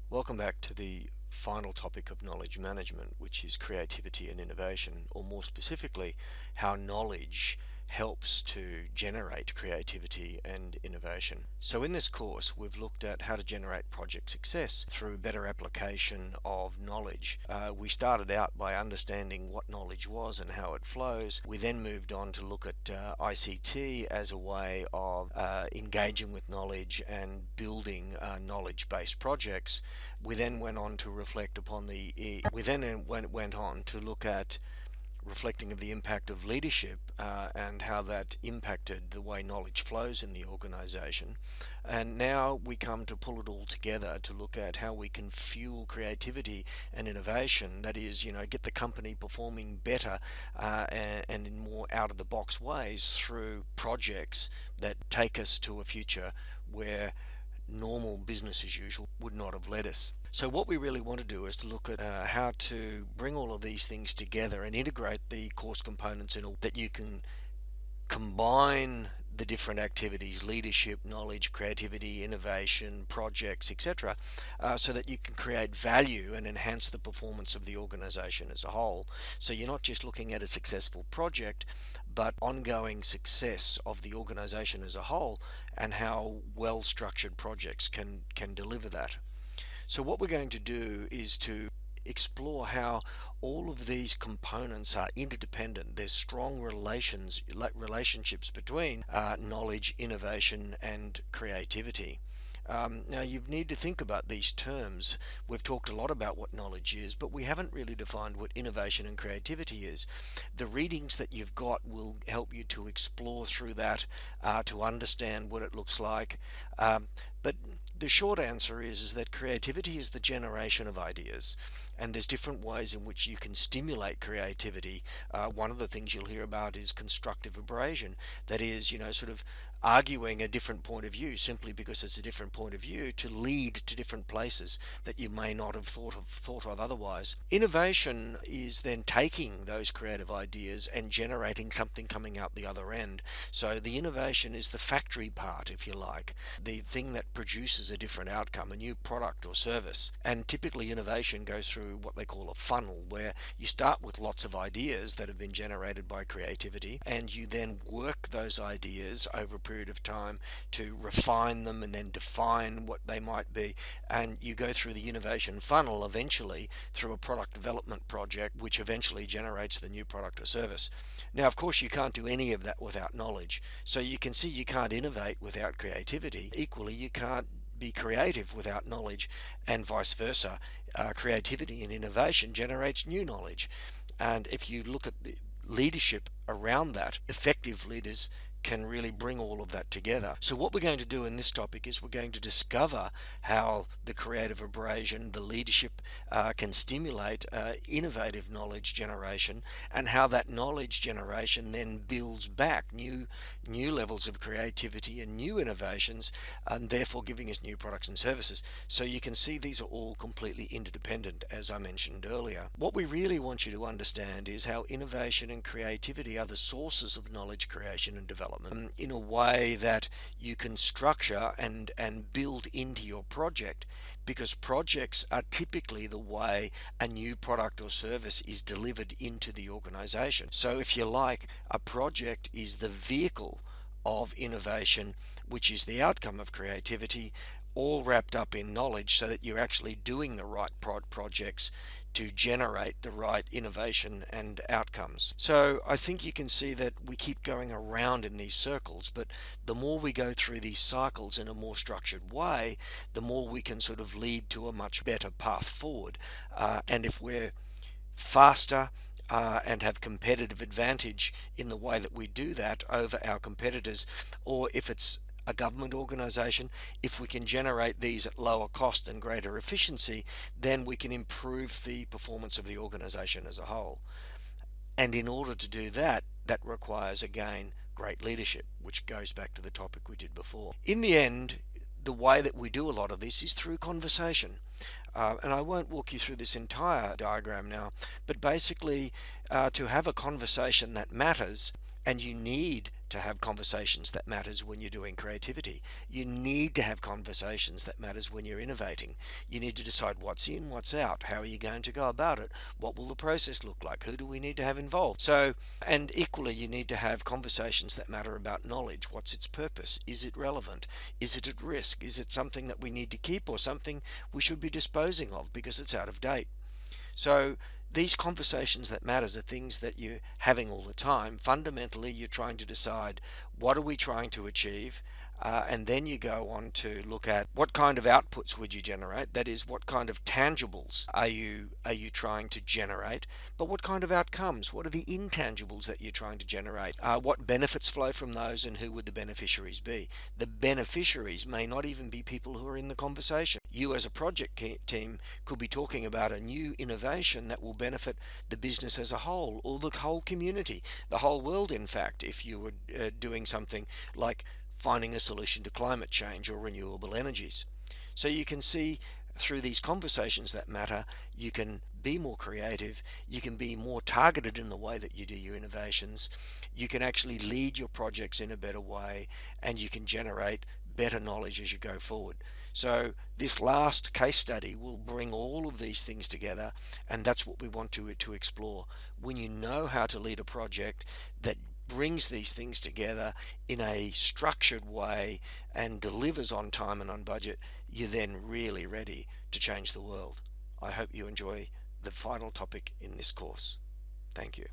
Welcome back to the final topic of knowledge management, which is creativity and innovation, or more specifically, how knowledge helps to generate creativity and innovation. So in this course, we've looked at how to generate project success through better application of knowledge. We started out by understanding what knowledge was and how it flows. We then moved on to look at ICT as a way of engaging with knowledge and building knowledge-based projects. We then went on to reflect upon went on to look at reflecting of the impact of leadership and how that impacted the way knowledge flows in the organization. And now we come to pull it all together to look at how we can fuel creativity and innovation. That is, get the company performing better and in more out of the box ways through projects that take us to a future where normal business as usual would not have led us. So what we really want to do is to look at how to bring all of these things together and integrate the course components in that you can combine the different activities, leadership, knowledge, creativity, innovation, projects, etc., so that you can create value and enhance the performance of the organization as a whole. So you're not just looking at a successful project, but ongoing success of the organization as a whole and how well-structured projects can deliver that. So what we're going to do is to explore how all of these components are interdependent. There's strong relationships between knowledge, innovation, and creativity. Now you need to think about these terms. We've talked a lot about what knowledge is, but we haven't really defined what innovation and creativity is. The readings that you've got will help you to explore through that, to understand what it looks like. But the short answer is that creativity is the generation of ideas, and there's different ways in which you can stimulate creativity. One of the things you'll hear about is constructive abrasion. That is, sort of arguing a different point of view simply because it's a different point of view to lead to different places that you may not have thought of otherwise. Innovation is then taking those creative ideas and generating something coming out the other end. So the innovation is the factory part, if you like, the thing that produces a different outcome, a new product or service. And typically innovation goes through what they call a funnel, where you start with lots of ideas that have been generated by creativity, and you then work those ideas over a period of time to refine them and then define what they might be, and you go through the innovation funnel eventually through a product development project which eventually generates the new product or service. Now of course you can't do any of that without knowledge, so you can see you can't innovate without creativity. Equally, you can't be creative without knowledge, and vice versa. Creativity and innovation generates new knowledge, and if you look at the leadership around that, effective leaders can really bring all of that together. So what we're going to do in this topic is we're going to discover how the creative abrasion, the leadership, can stimulate innovative knowledge generation, and how that knowledge generation then builds back new levels of creativity and new innovations, and therefore giving us new products and services. So you can see these are all completely interdependent, as I mentioned earlier. What we really want you to understand is how innovation and creativity are the sources of knowledge creation and development in a way that you can structure and build into your project, because projects are typically the way a new product or service is delivered into the organization. So if you like, a project is the vehicle of innovation, which is the outcome of creativity, all wrapped up in knowledge, so that you're actually doing the right projects to generate the right innovation and outcomes. So I think you can see that we keep going around in these circles, but the more we go through these cycles in a more structured way, the more we can sort of lead to a much better path forward. And if we're faster and have competitive advantage in the way that we do that over our competitors, or if it's a government organization, if we can generate these at lower cost and greater efficiency, then we can improve the performance of the organization as a whole. And in order to do that, that requires again great leadership, which goes back to the topic we did before. In the end, the way that we do a lot of this is through conversation. And I won't walk you through this entire diagram now, but basically to have a conversation that matters And you need to have conversations that matters when you're doing creativity. You need to have conversations that matters when you're innovating. You need to decide what's in, what's out. How are you going to go about it? What will the process look like? Who do we need to have involved? So, and equally, you need to have conversations that matter about knowledge. What's its purpose? Is it relevant? Is it at risk? Is it something that we need to keep or something we should be disposing of because it's out of date? So these conversations that matters are things that you're having all the time. Fundamentally, you're trying to decide what are we trying to achieve, and then you go on to look at what kind of outputs would you generate. That is, what kind of tangibles are you trying to generate? But what kind of outcomes? What are the intangibles that you're trying to generate? What benefits flow from those, and who would the beneficiaries be? The beneficiaries may not even be people who are in the conversation. You, as a project team, could be talking about a new innovation that will benefit the business as a whole, or the whole community, the whole world, in fact, if you were doing something like finding a solution to climate change or renewable energies. So you can see through these conversations that matter, you can be more creative, you can be more targeted in the way that you do your innovations, you can actually lead your projects in a better way, and you can generate better knowledge as you go forward. So this last case study will bring all of these things together, and that's what we want to explore. When you know how to lead a project that brings these things together in a structured way and delivers on time and on budget, you're then really ready to change the world. I hope you enjoy the final topic in this course. Thank you.